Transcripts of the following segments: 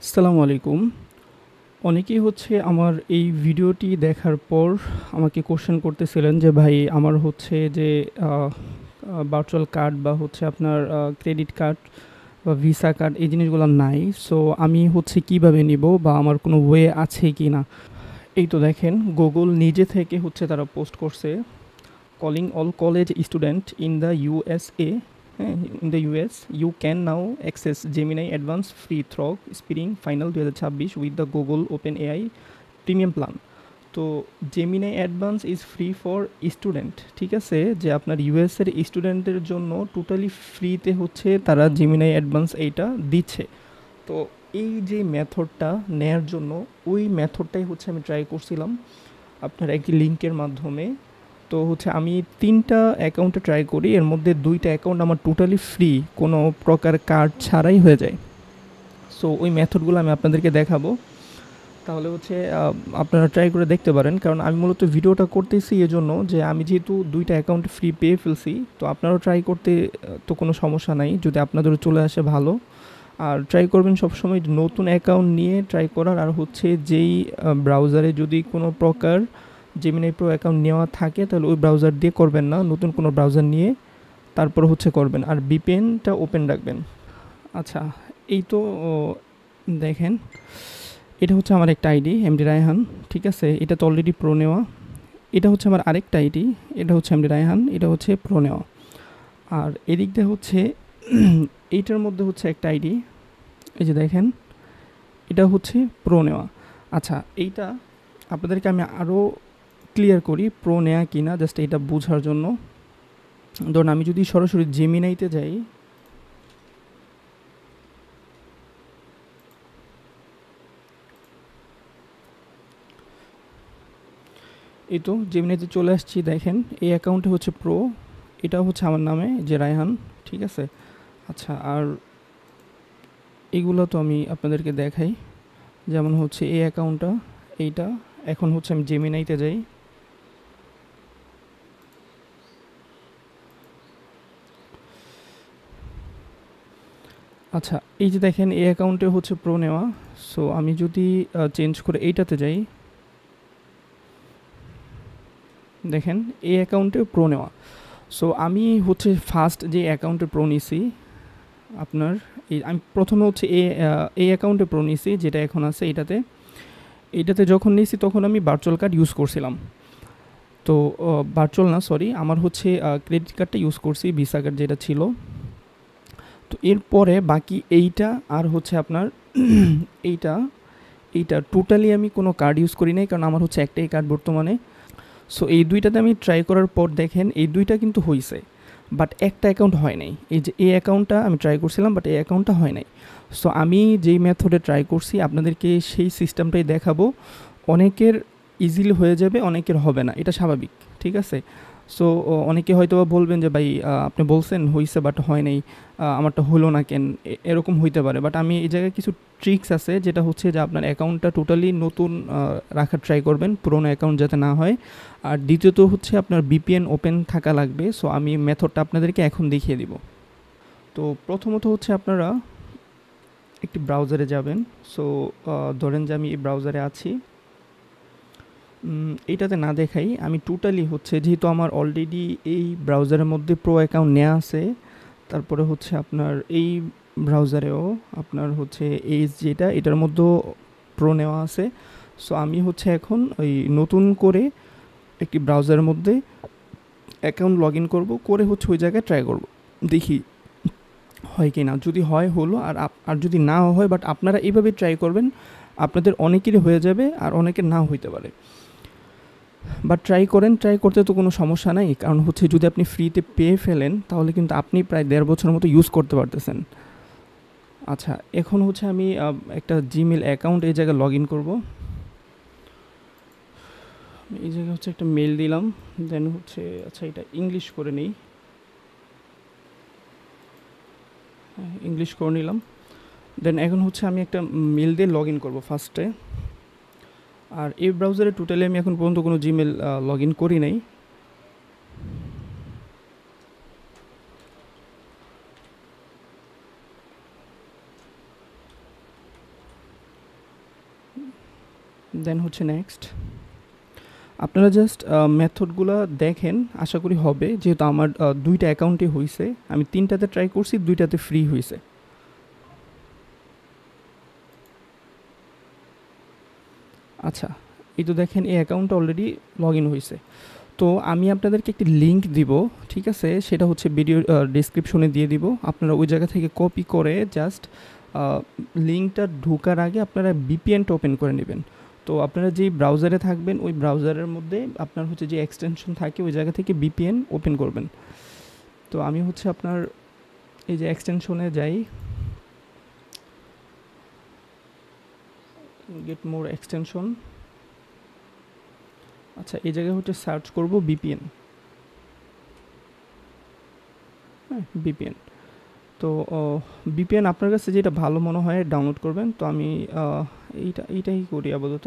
আসসালামু আলাইকুম। অনেকেই হচ্ছে আমার এই ভিডিওটি দেখার পর আমাকে কোয়েশ্চেন করতেছিলেন যে ভাই আমার হচ্ছে যে আ আ ভার্চুয়াল কার্ড বা হচ্ছে আপনার ক্রেডিট কার্ড বা ভিসা কার্ড এই জিনিসগুলা নাই। সো আমি হচ্ছে কিভাবে নিবো বা আমার কোনো ওয়ে আছে কিনা? এই তো দেখেন Google নিজে থেকে হচ্ছে তারা পোস্ট করছে calling all college student in the USA, in the US, you can now access Gemini Advanced free through Spring Final 2026 with the Google OpenAI premium plan. তো Gemini advance is free for student, ঠিক আছে, যে আপনার ইউএসের স্টুডেন্টদের জন্য totally ফ্রিতে হচ্ছে তারা জেমিনাই অ্যাডভান্স এইটা দিচ্ছে। তো এই যে মেথডটা নেয়ার জন্য ওই মেথডটাই হচ্ছে আমি ট্রাই করছিলাম আপনার একটি লিঙ্কের মাধ্যমে। তো হচ্ছে আমি ৩টা অ্যাকাউন্টে ট্রাই করি, এর মধ্যে ২টা অ্যাকাউন্ট আমার টোটালি ফ্রি, কোনো প্রকার কার্ড ছাড়াই হয়ে যায়। সো ওই মেথডগুলো আমি আপনাদেরকে দেখাবো। তাহলে হচ্ছে আপনারা ট্রাই করে দেখতে পারেন, কারণ আমি মূলত ভিডিওটা করতেছি এজন্য যে আমি যেহেতু ২টা অ্যাকাউন্ট ফ্রি পেয়ে ফেলছি, তো আপনারাও ট্রাই করতে তো কোনো সমস্যা নাই, যদি আপনাদেরও চলে আসে ভালো। আর ট্রাই করবেন সবসময় নতুন অ্যাকাউন্ট নিয়ে ট্রাই করার, আর হচ্ছে যেই ব্রাউজারে যদি কোনো প্রকার জেমিনাই প্রো অ্যাকাউন্ট নেওয়া থাকে তাহলে ওই ব্রাউজার দিয়ে করবেন না, নতুন কোনো ব্রাউজার নিয়ে তারপর হচ্ছে করবেন, আর ভিপিএনটা ওপেন রাখবেন। আচ্ছা, এই তো দেখেন, এটা হচ্ছে আমার একটা আইডি এমডি রায়হান, ঠিক আছে, এটা তো অলরেডি প্রো নেওয়া। এটা হচ্ছে আমার আরেকটা আইডি, এটা হচ্ছে এমডি রায়হান, এটা হচ্ছে প্রো নেওয়া। আর এদিক দিয়ে হচ্ছে এইটার মধ্যে হচ্ছে একটা আইডি, এই যে দেখেন, এটা হচ্ছে প্রো নেওয়া। আচ্ছা, এইটা আপনাদেরকে আমি আরও ক্লিয়ার করি প্রো নেয়া কিনা, জাস্ট এটা বোঝার জন্য। ধরুন আমি যদি সরাসরি জেমিনাইতে যাই, এই তো জেমিনাইতে চলে আসছি, দেখেন এই অ্যাকাউন্টে হচ্ছে প্রো, এটা হচ্ছে আমার নামে যে রায়হান, ঠিক আছে। আচ্ছা, আর এগুলো তো আমি আপনাদেরকে দেখাই, যেমন হচ্ছে এই অ্যাকাউন্টটা, এইটা। এখন হচ্ছে আমি জেমিনাইতে যাই, আচ্ছা এই যে দেখেন এই অ্যাকাউন্টে হচ্ছে প্রো নেওয়া। সো আমি যদি চেঞ্জ করে এইটাতে যাই, দেখেন এই অ্যাকাউন্টে প্রো নেওয়া। সো আমি হচ্ছে ফার্স্ট যে অ্যাকাউন্টে প্রো নিছি আপনার, এই আমি প্রথমে হচ্ছে এই অ্যাকাউন্টে প্রো নিছি যেটা এখন আছে এইটাতে। এইটাতে যখন নিয়েছি তখন আমি ভার্চুয়াল কার্ড ইউজ করছিলাম। তো ভার্চুয়াল না, সরি, আমার হচ্ছে ক্রেডিট কার্ডটা ইউজ করছি, ভিসা কার্ড যেটা ছিল। তো এরপরে বাকি এইটা আর হচ্ছে আপনার এইটা, এইটা টোটালি আমি কোনো কার্ড ইউজ করি নাই, কারণ আমার হচ্ছে একটাই কার্ড বর্তমানে। সো এই দুইটাতে আমি ট্রাই করার পর দেখেন এই দুইটা কিন্তু হইছে, বাট একটা অ্যাকাউন্ট হয় নাই। এই যে এই অ্যাকাউন্টটা আমি ট্রাই করছিলাম, বাট এই অ্যাকাউন্টটা হয় নাই। সো আমি যেই মেথডে ট্রাই করছি আপনাদেরকে সেই সিস্টেমটাই দেখাবো। অনেকের ইজিলি হয়ে যাবে, অনেকের হবে না, এটা স্বাভাবিক, ঠিক আছে। সো অনেকে হয়তো বলবেন যে ভাই আপনি বলছেন হইছে বাট হয় নাই, আমারটা হলো না কেন, এরকম হইতে পারে। বাট আমি এই জায়গায় কিছু ট্রিক্স আছে, যেটা হচ্ছে যে আপনার অ্যাকাউন্টটা টোটালি নতুন রাখার ট্রাই করবেন, পুরোনো অ্যাকাউন্ট যাতে না হয়। আর দ্বিতীয়ত হচ্ছে আপনার ভিপিএন ওপেন থাকা লাগবে। সো আমি মেথডটা আপনাদেরকে এখন দেখিয়ে দিব। তো প্রথমত হচ্ছে আপনারা একটি ব্রাউজারে যাবেন। সো ধরেন যে আমি এই ব্রাউজারে আছি, এইটাতে না দেখাই, আমি টোটালি হচ্ছে যেহেতু আমার অলরেডি এই ব্রাউজারের মধ্যে প্রো অ্যাকাউন্ট নেওয়া আছে, তারপরে হচ্ছে আপনার এই ব্রাউজারেও আপনার হচ্ছে এই যেটা এটার মধ্যেও প্রো নেওয়া আছে। সো আমি হচ্ছে এখন ওই নতুন করে একটি ব্রাউজারের মধ্যে অ্যাকাউন্ট লগ ইন করবো, করে হচ্ছে ওই জায়গায় ট্রাই করব, দেখি হয় কি না। যদি হয় হলো, আর যদি না হয়, বাট আপনারা এইভাবে ট্রাই করবেন, আপনাদের অনেকেরই হয়ে যাবে আর অনেকের নাও হইতে পারে। বাট ট্রাই করেন, ট্রাই করতে তো কোনো সমস্যা নাই, কারণ হচ্ছে যদি আপনি ফ্রিতে পেয়ে ফেলেন তাহলে কিন্তু আপনি প্রায় ১.৫ বছরের মতো ইউজ করতে পারতেছেন। আচ্ছা, এখন হচ্ছে আমি একটা জিমেল অ্যাকাউন্ট এই জায়গায় লগ ইন করবো। এই জায়গায় হচ্ছে একটা মেল দিলাম, দেন হচ্ছে আচ্ছা এটা ইংলিশ করে নিই, ইংলিশ করে নিলাম। দেন এখন হচ্ছে আমি একটা মেল দিয়ে লগ ইন করবো ফার্স্টে। আর এই ব্রাউজারে টোটালি আমি এখন পর্যন্ত কোনো জিমেল লগ ইন করি নাই। দেন হচ্ছে নেক্সট। আপনারা জাস্ট মেথডগুলো দেখেন, আশা করি হবে, যেহেতু আমার 2টা অ্যাকাউন্টই হয়েছে। আমি 3টাতে ট্রাই করছি, 2টাতে ফ্রি হয়েছে। আচ্ছা, এই তো দেখেন এই অ্যাকাউন্টটা অলরেডি লগ ইন হয়েছে। তো আমি আপনাদেরকে একটি লিঙ্ক দিব, ঠিক আছে? সেটা হচ্ছে ভিডিও ডিসক্রিপশনে দিয়ে দিব। আপনারা ওই জায়গা থেকে কপি করে জাস্ট লিঙ্কটা ঢোকার আগে আপনারা ভিপিএনটা ওপেন করে নেবেন। তো আপনারা যেই ব্রাউজারে থাকবেন ওই ব্রাউজারের মধ্যে আপনার হচ্ছে যে এক্সটেনশন থাকে ওই জায়গা থেকে ভিপিএন ওপেন করবেন। তো আমি হচ্ছে আপনার এই যে এক্সটেনশনে যাই, গেট মোর এক্সটেনশন। আচ্ছা, এই জায়গায় হচ্ছে সার্চ করব ভিপিএন। হ্যাঁ, ভিপিএন। তো ভিপিএন আপনার কাছে যেটা ভালো মনে হয় ডাউনলোড করবেন। তো আমি এইটাই করি আপাতত।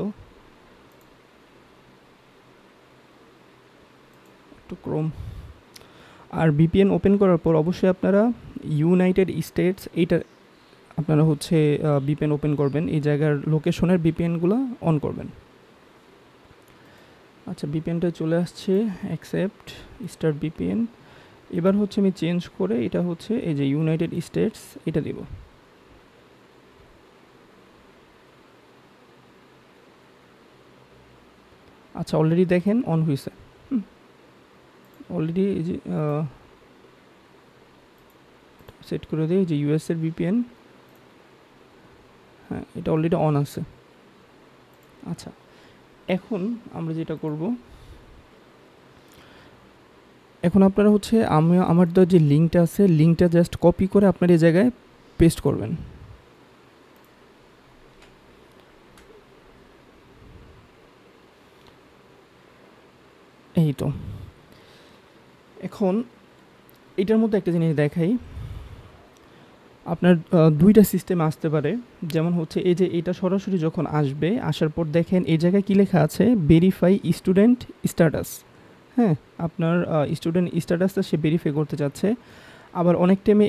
একটু ক্রোম। আর ভিপিএন ওপেন করার পর অবশ্যই আপনারা ইউনাইটেড স্টেটস এইটা আপনারা হচ্ছে ভিপিএন ওপেন করবেন। এই জায়গার লোকেশনের ভিপিএনগুলো অন করবেন। আচ্ছা, ভিপিএনটা চলে আসছে, অ্যাকসেপ্ট স্টার্ট ভিপিএন। এবার হচ্ছে আমি চেঞ্জ করে এটা হচ্ছে এই যে ইউনাইটেড স্টেটস এটা দেব। আচ্ছা, অলরেডি দেখেন অন হয়েছে। অলরেডি এই যে সেট করে দিই যে ইউএসের ভিপিএন। হ্যাঁ, এটা অলরেডি অন আছে। আচ্ছা, এখন আমরা যেটা করব, এখন আপনারা হচ্ছে আমার যে লিঙ্কটা আছে লিঙ্কটা জাস্ট কপি করে আপনার এই জায়গায় পেস্ট করবেন। এই তো। এখন এটার মধ্যে একটা জিনিস দেখাই, আপনার 2টা সিস্টেম আসতে পারে। যেমন হচ্ছে এই যে এটা সরাসরি যখন আসবে, আসার পর দেখেন এই জায়গায় কী লেখা আছে, ভেরিফাই স্টুডেন্ট স্ট্যাটাস। হ্যাঁ, আপনার স্টুডেন্ট স্ট্যাটাসটা সে ভেরিফাই করতে চাচ্ছে। আবার অনেক টাইমে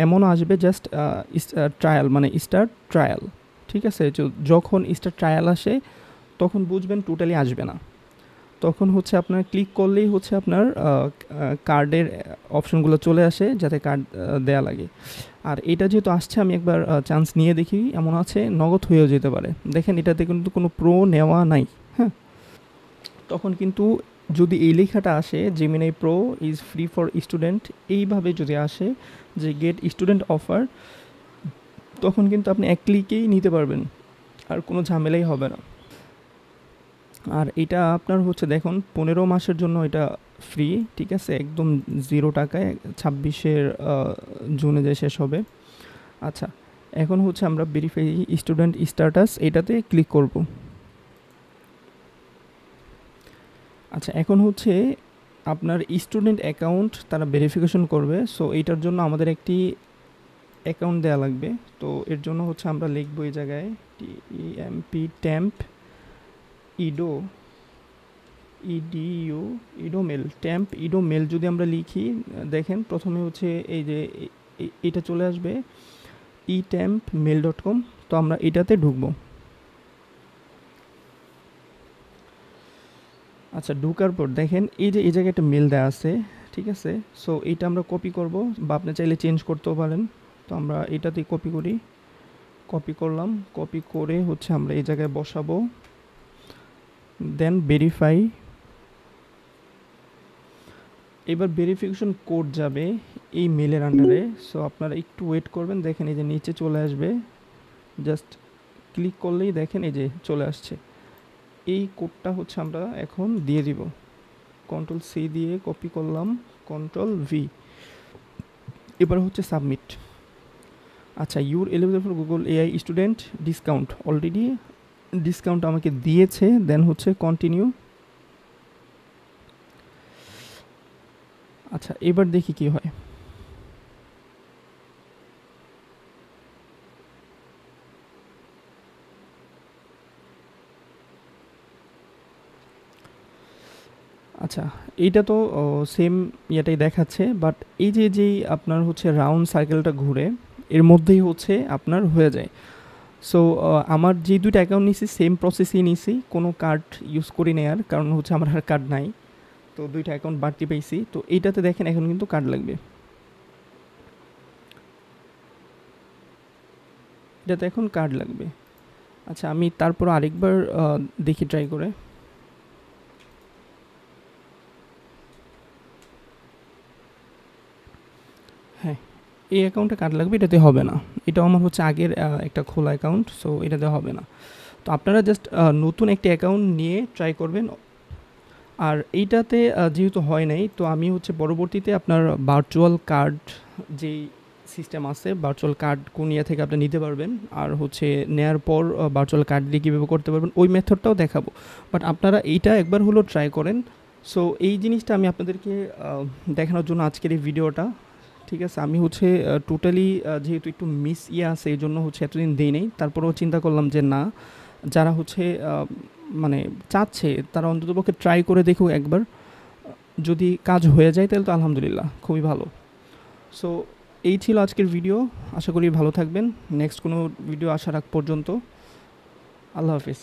এমনও আসবে জাস্ট ট্রায়াল, মানে স্টার্ট ট্রায়াল। ঠিক আছে, যখন স্টার্ট ট্রায়াল আসে তখন বুঝবেন টোটালি আসবে না। তখন হচ্ছে আপনার ক্লিক করলেই হচ্ছে আপনার কার্ডের অপশনগুলো চলে আসে যাতে কার্ড দেয়া লাগে। আর এটা যেহেতু আসছে আমি একবার চান্স নিয়ে দেখি, এমন আছে নগদ হয়েও যেতে পারে। দেখেন এটাতে কিন্তু কোনো প্রো নেওয়া নাই। হ্যাঁ, তখন কিন্তু যদি এই লেখাটা আসে Gemini pro is free for student, এইভাবে যদি আসে যে গেট স্টুডেন্ট অফার, তখন কিন্তু আপনি এক ক্লিকেই নিতে পারবেন, আর কোনো ঝামেলাই হবে না। আর এটা আপনার হচ্ছে দেখুন 15 মাসের জন্য এটা ফ্রি, ঠিক আছে, একদম 0 টাকায়, 26 জুনে যে শেষ হবে। আচ্ছা, এখন হচ্ছে আমরা ভেরিফাই স্টুডেন্ট স্ট্যাটাস এটাতে ক্লিক করব। আচ্ছা, এখন হচ্ছে আপনার স্টুডেন্ট অ্যাকাউন্ট তারা ভেরিফিকেশন করবে। সো এইটার জন্য আমাদের একটি অ্যাকাউন্ট দেওয়া লাগবে। তো এর জন্য হচ্ছে আমরা লিখব এই জায়গায় TEMP ইডোমেল ট্যাম্প ইডোমেল যদি আমরা লিখি, দেখেন প্রথমে হচ্ছে এই যে এটা চলে আসবে eTempMail.com। তো আমরা এটাতে ঢুকবো। আচ্ছা, ঢুকার পর দেখেন এই যে এই জায়গায় একটা মেল দেওয়া আছে, ঠিক আছে। সো এইটা আমরা কপি করব, বা আপনি চাইলে চেঞ্জ করতেও পারেন। তো আমরা এটাতেই কপি করি, কপি করলাম, কপি করে হচ্ছে আমরা এই জায়গায় বসাবো। Then verify. এবার ভেরিফিকেশন কোড যাবে এই মেলের আন্ডারে। সো আপনারা একটু ওয়েট করবেন, দেখেন এই যে নিচে চলে আসবে, জাস্ট ক্লিক করলেই দেখেন এই যে চলে আসছে। এই কোডটা হচ্ছে আমরা এখন দিয়ে দিব, Ctrl+C দিয়ে কপি করলাম, Ctrl+V। এবার হচ্ছে সাবমিট। আচ্ছা, your eligible for Google AI student discount, already discount আমাকে দিয়েছে। দেন হচ্ছে কন্টিনিউ। আচ্ছা, এবার দেখি কি হয়। আচ্ছা, এইটা তো সেম ইয়েটাই দেখাচ্ছে, বাট এই যে যেই আপনার হচ্ছে রাউন্ড সার্কেলটা ঘুরে এর মধ্যেই হচ্ছে আপনার হয়ে যায়। সো আমার যে দুইটা অ্যাকাউন্ট নিছি সেম প্রসেসেই নিছি, কোনো কার্ড ইউজ করি না আর, কারণ হচ্ছে আমার আর কার্ড নাই। তো দুইটা অ্যাকাউন্ট বাড়তি পাইছি, তো এইটাতে দেখেন এখন কিন্তু কার্ড লাগবে, এটাতে এখন কার্ড লাগবে। আচ্ছা আমি তারপর আরেকবার দেখি ট্রাই করে। হ্যাঁ, এই অ্যাকাউন্টে কার্ড লাগবে, এটাতে হবে না। এটাও আমার হচ্ছে আগের একটা খোলা অ্যাকাউন্ট, সো এটাতে হবে না। তো আপনারা জাস্ট নতুন একটি অ্যাকাউন্ট নিয়ে ট্রাই করবেন। আর এইটাতে যেহেতু হয় নাই, তো আমি হচ্ছে পরবর্তীতে আপনার ভার্চুয়াল কার্ড যেই সিস্টেম আছে, ভার্চুয়াল কার্ড কোন ইয়ে থেকে আপনি নিতে পারবেন, আর হচ্ছে নেয়ার পর ভার্চুয়াল কার্ড দিয়ে কীভাবে করতে পারবেন ওই মেথডটাও দেখাবো। বাট আপনারা এইটা একবার হলো ট্রাই করেন। সো এই জিনিসটা আমি আপনাদেরকে দেখানোর জন্য আজকের এই ভিডিওটা। ঠিক আছে, আমি হচ্ছে টোটালি যেহেতু একটু মিস আছে, এই জন্য হচ্ছে এতদিন দিই নেই। তারপরেও চিন্তা করলাম যে না, যারা হচ্ছে মানে চাচ্ছে তারা অন্ততপক্ষে ট্রাই করে দেখুক একবার। যদি কাজ হয়ে যায় তাহলে তো আলহামদুলিল্লাহ, খুবই ভালো। সো এই ছিল আজকের ভিডিও, আশা করি ভালো থাকবেন। নেক্সট কোনো ভিডিও আসার আগ পর্যন্ত আল্লাহ হাফিজ।